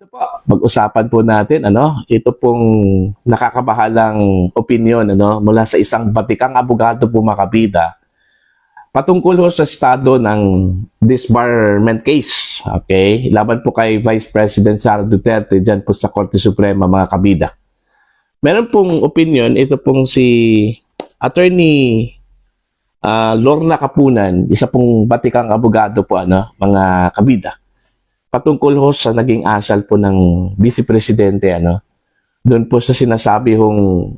Ito po, pag-usapan po natin ito pong nakakabahalang opinion mula sa isang batikang abogado po mga kabida patungkol ho sa estado ng disbarment case. Okay? Laban po kay Vice President Sara Duterte dyan po sa Korte Suprema mga kabida. Meron pong opinion, ito pong si Attorney Lorna Kapunan, isa pong batikang abogado po mga kabida. Patungkol ho sa naging asal po ng Vice Presidente, doon po sa sinasabi hong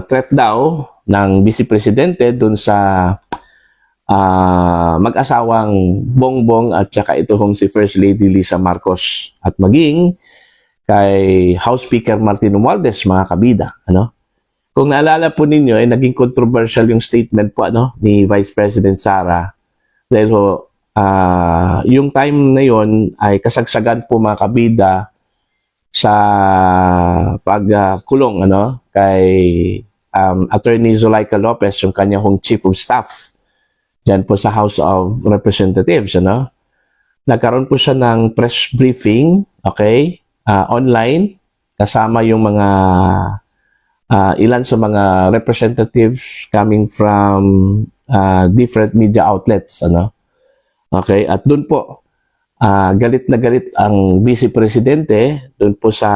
threat daw ng Vice Presidente doon sa mag-asawang Bongbong at saka ito hong si First Lady Lisa Marcos at maging kay House Speaker Martin Romualdez, mga kabida. Kung naalala po ninyo, ay naging controversial yung statement po ni Vice President Sara dahil ho, yung time na yon ay kasagsagan po mga kabida sa pagkulong kay Attorney Zulaika Lopez, yung kanya hong Chief of Staff dyan po sa House of Representatives. Nagkaroon po siya ng press briefing, okay, online, kasama yung mga ilan sa mga representatives coming from different media outlets. Okay, at doon po, galit na galit ang Vice Presidente doon po sa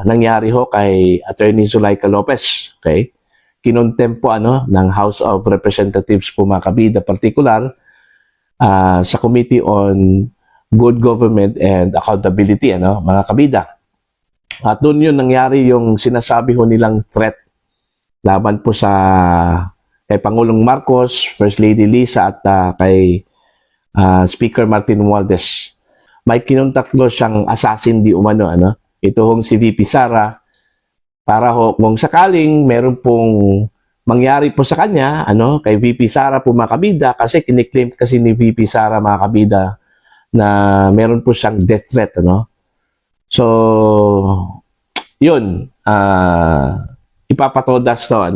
nangyari ho kay Attorney Zulaika Lopez. Okay, kinontempt po ng House of Representatives po mga kabida, particular sa Committee on Good Government and Accountability, mga kabida. At doon yun nangyari yung sinasabi ho nilang threat laban po sa kay Pangulong Marcos, First Lady Lisa at kay Speaker Martin Romualdez. May kinontakto siyang assassin di umano, ito hong si VP Sara, para ho kung sakaling meron pong mangyari po sa kanya, kay VP Sara po mga kabida, kasi kiniklaim kasi ni VP Sara mga kabida na meron po siyang death threat, So, yun, ipapatodas to,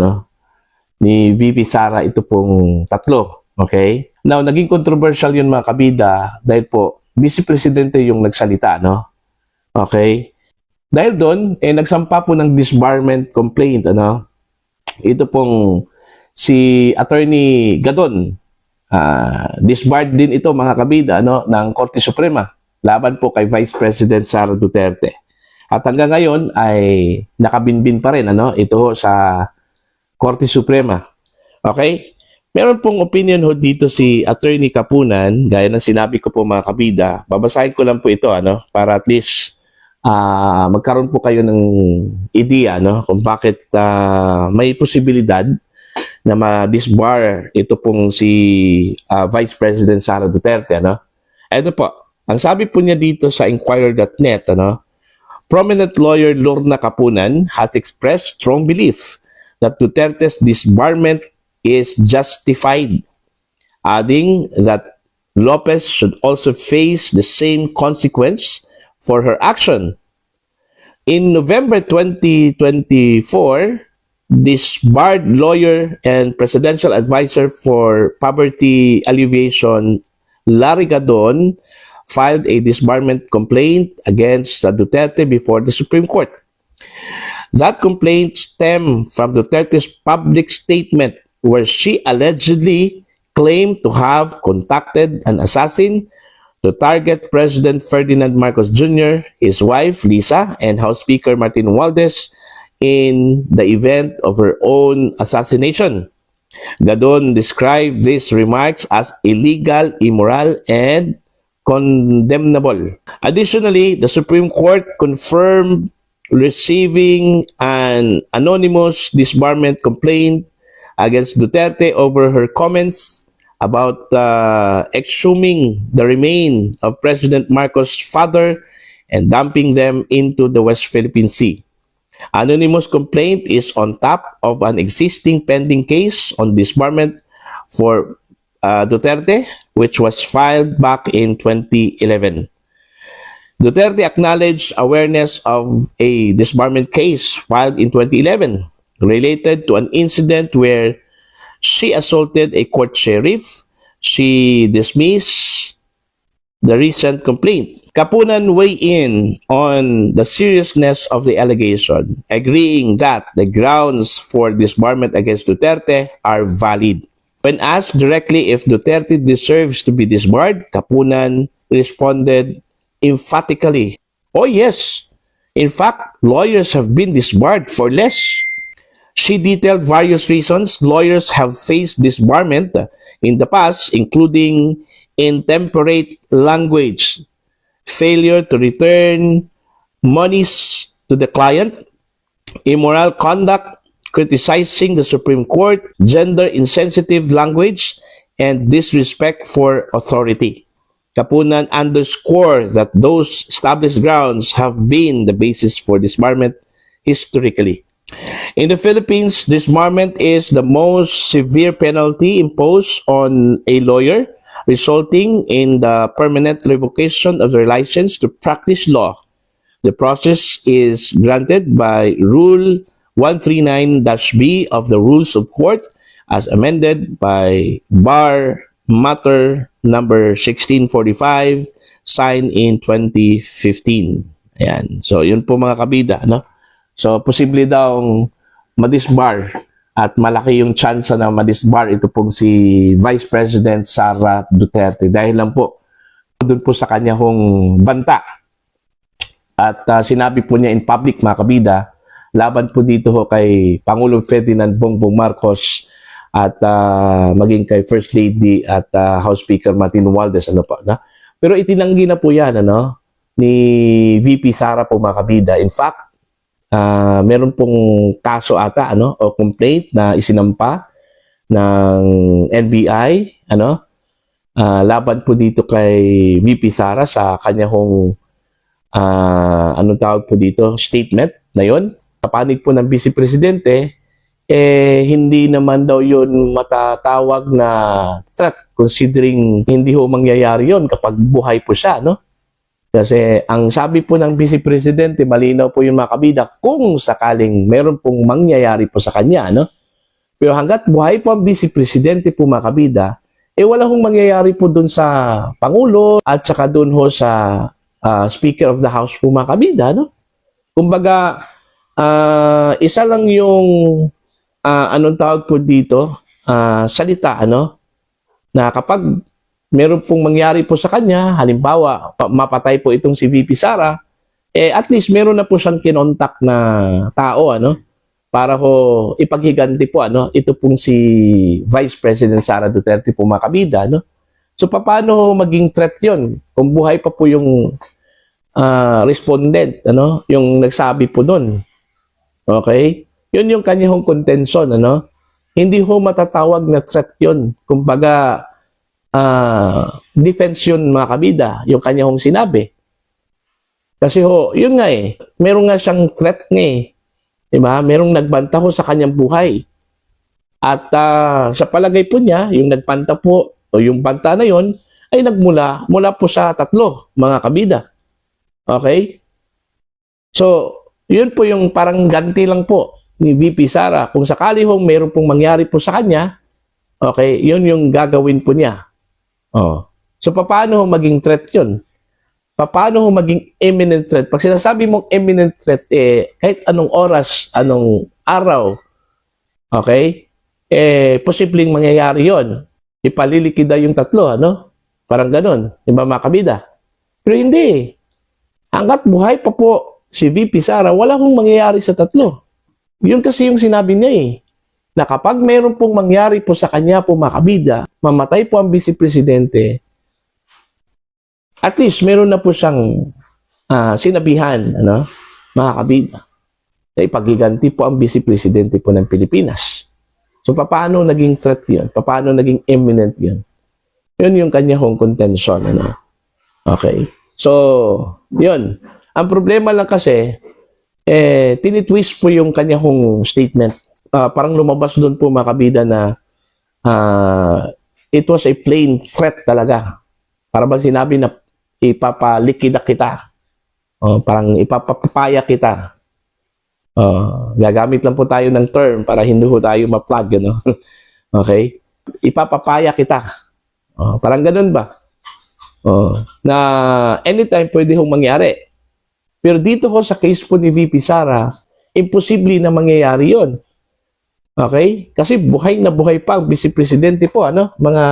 ni VP Sara ito pong tatlo, okay? Now, naging controversial yun mga kabida dahil po, Vice Presidente yung nagsalita, Okay? Dahil doon, nagsampa po ng disbarment complaint, Ito pong si Attorney Gadon, disbarred din ito mga kabida, ng Korte Suprema, laban po kay Vice President Sara Duterte. At hanggang ngayon ay nakabinbin pa rin, ito sa Korte Suprema. Okay? Meron pong opinion ho dito si Attorney Kapunan, gaya ng sinabi ko po mga kabida. Babasahin ko lang po ito, para at least magkaroon po kayo ng idea, kung bakit may posibilidad na ma-disbar ito pong si Vice President Sara Duterte, Ito po, ang sabi po niya dito sa Inquirer.net, prominent lawyer Lorna Kapunan has expressed strong belief that Duterte's disbarment is justified, adding that Lopez should also face the same consequence for her action. In November 2024, disbarred lawyer and presidential advisor for poverty alleviation Larry Gadon filed a disbarment complaint against Duterte before the Supreme Court. That complaint stemmed from Duterte's public statement where she allegedly claimed to have contacted an assassin to target President Ferdinand Marcos Jr., his wife Lisa, and House Speaker Martin Romualdez in the event of her own assassination. Gadon described these remarks as illegal, immoral, and condemnable. Additionally, the Supreme Court confirmed receiving an anonymous disbarment complaint against Duterte over her comments about exhuming the remains of President Marcos' father and dumping them into the West Philippine Sea. Anonymous complaint is on top of an existing pending case on disbarment for Duterte, which was filed back in 2011. Duterte acknowledged awareness of a disbarment case filed in 2011 related to an incident where she assaulted a court sheriff. She dismissed the recent complaint Kapunan weigh in on the seriousness of the allegation, agreeing that the grounds for disbarment against Duterte are valid. When asked directly if Duterte deserves to be disbarred, Kapunan responded emphatically, "Oh yes, in fact, lawyers have been disbarred for less." She detailed various reasons lawyers have faced disbarment in the past, including intemperate language, failure to return monies to the client, immoral conduct, criticizing the Supreme Court, gender-insensitive language, and disrespect for authority. Kapunan underscored that those established grounds have been the basis for disbarment historically. In the Philippines, disbarment is the most severe penalty imposed on a lawyer, resulting in the permanent revocation of their license to practice law. The process is granted by Rule 139-B of the Rules of Court as amended by Bar Matter number 1645, signed in 2015. Ayan. So, yun po mga kabida, no? So, posible daw madisbar at malaki yung chance na madisbar ito pong si Vice President Sara Duterte dahil lang po doon po sa kanya hong banta. At sinabi po niya in public mga kabida, laban po dito ho kay Pangulong Ferdinand Bongbong Marcos at maging kay First Lady at House Speaker Martin Romualdez, ano po, na? Pero itinanggi na po yan, ano, ni VP Sara po mga kabida. In fact, meron pong kaso ata, ano, o complaint na isinampa ng NBI, ano, laban po dito kay VP Sara sa kanya hong anong tawag po dito, statement na yon. Kapanig po ng Vice Presidente, hindi naman daw yun matatawag na threat considering hindi ho mangyayari yun kapag buhay po siya, no? Kasi ang sabi po ng Vice Presidente, malinaw po yung mga kabida kung sakaling meron pong mangyayari po sa kanya, no? Pero hanggat buhay po ang Vice Presidente po mga kabida, wala hong mangyayari po dun sa Pangulo at saka dun ho sa Speaker of the House po mga kabida, no? Kumbaga, isa lang yung anong tawag po dito, salita, ano? Na kapag meron pong mangyari po sa kanya, halimbawa, mapatay po itong si VP Sara, at least meron na po siyang kinontak na tao, ano? Para ho ipaghiganti po, ano? Ito pong si Vice President Sara Duterte po mga kabida, no? So, paano maging threat yun? Kung buhay pa po yung respondent, ano? Yung nagsabi po doon. Okay? Yun yung kanyang contention, ano? Hindi ho matatawag na threat yun. Kumbaga, defense yun mga kabida, yung kanyang sinabi. Kasi ho, yun nga meron nga siyang threat nga diba? Merong nagbanta ho sa kanyang buhay. At sa palagay po niya, yung nagbanta po, o yung banta na yon ay mula po sa tatlo, mga kabida. Okay? So, yun po yung parang ganti lang po ni VP Sara. Kung sakali hong meron pong mangyari po sa kanya, okay, yun yung gagawin po niya. Oh. So, paano ho maging threat yun? Paano ho maging imminent threat? Pag sinasabi mong imminent threat, kahit anong oras, anong araw, okay, posibleng mangyayari yon. Ipalilikida yung tatlo, ano? Parang ganun. Diba mga kabida? Pero hindi. Hanggat buhay pa po si VP Sara, wala hong mangyayari sa tatlo. Yun kasi yung sinabi niya na kapag mayroon pong mangyari po sa kanya po mga kabida, mamatay po ang Vice Presidente, at least meron na po siyang sinabihan, ano, mga kabida, na ipaghiganti po ang Vice Presidente po ng Pilipinas. So, paano naging threat yun? Paano naging imminent yun? Yun yung kanya hong contention, ano. Okay. So, yun. Ang problema lang kasi, tinitwist po yung kanya hong statement. Parang lumabas doon po mga kabida na it was a plain threat talaga. Para bang sinabi na ipapalikida kita. Parang ipapapaya kita. Gagamit lang po tayo ng term para hindi po tayo ma-plug, you know? Okay? Ipapapaya kita. Parang ganun ba? Na anytime pwede hong mangyari. Pero dito ho sa case po ni VP Sara, imposible na mangyayari yon. Okay? Kasi buhay na buhay pa ang Vice Presidente po, mga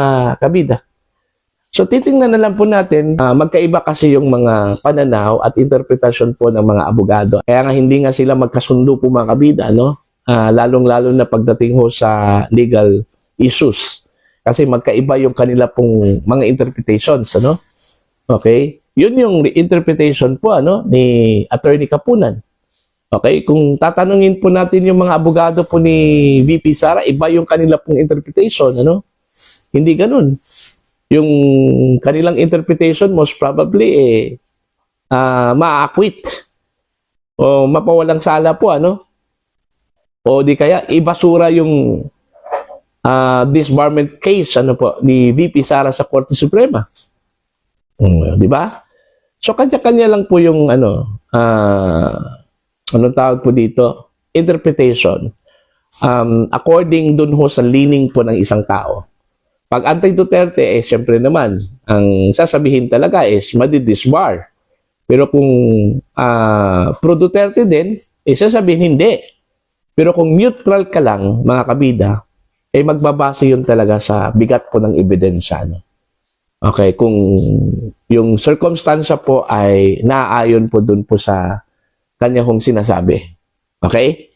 kabida. So titingnan na lang po natin, magkaiba kasi yung mga pananaw at interpretasyon po ng mga abogado. Kaya nga hindi nga sila magkasundo po mga kabida, lalong-lalo na pagdating ho sa legal issues. Kasi magkaiba yung kanila pong mga interpretations, Okay? Yun yung interpretation po ni Attorney Kapunan. Okay? Kung tatanungin po natin yung mga abogado po ni VP Sara, iba yung kanila pong interpretation, Hindi ganun. Yung kanilang interpretation most probably ma-acquit o mapawalang sala po, O di kaya ibasura yung disbarment case ni VP Sara sa Korte Suprema. Di ba? So kanya-kanya lang po yung anong tawag po dito? Interpretation. According dun ho sa leaning po ng isang tao. Pag anti-Duterte, syempre naman, ang sasabihin talaga is madidisbar. Pero kung pro-Duterte din, sasabihin hindi. Pero kung neutral ka lang, mga kabida, magbabase yun talaga sa bigat po ng ebidensya. Okay, kung yung circumstansya po ay naaayon po dun po sa kanya hong sinasabi. Okay?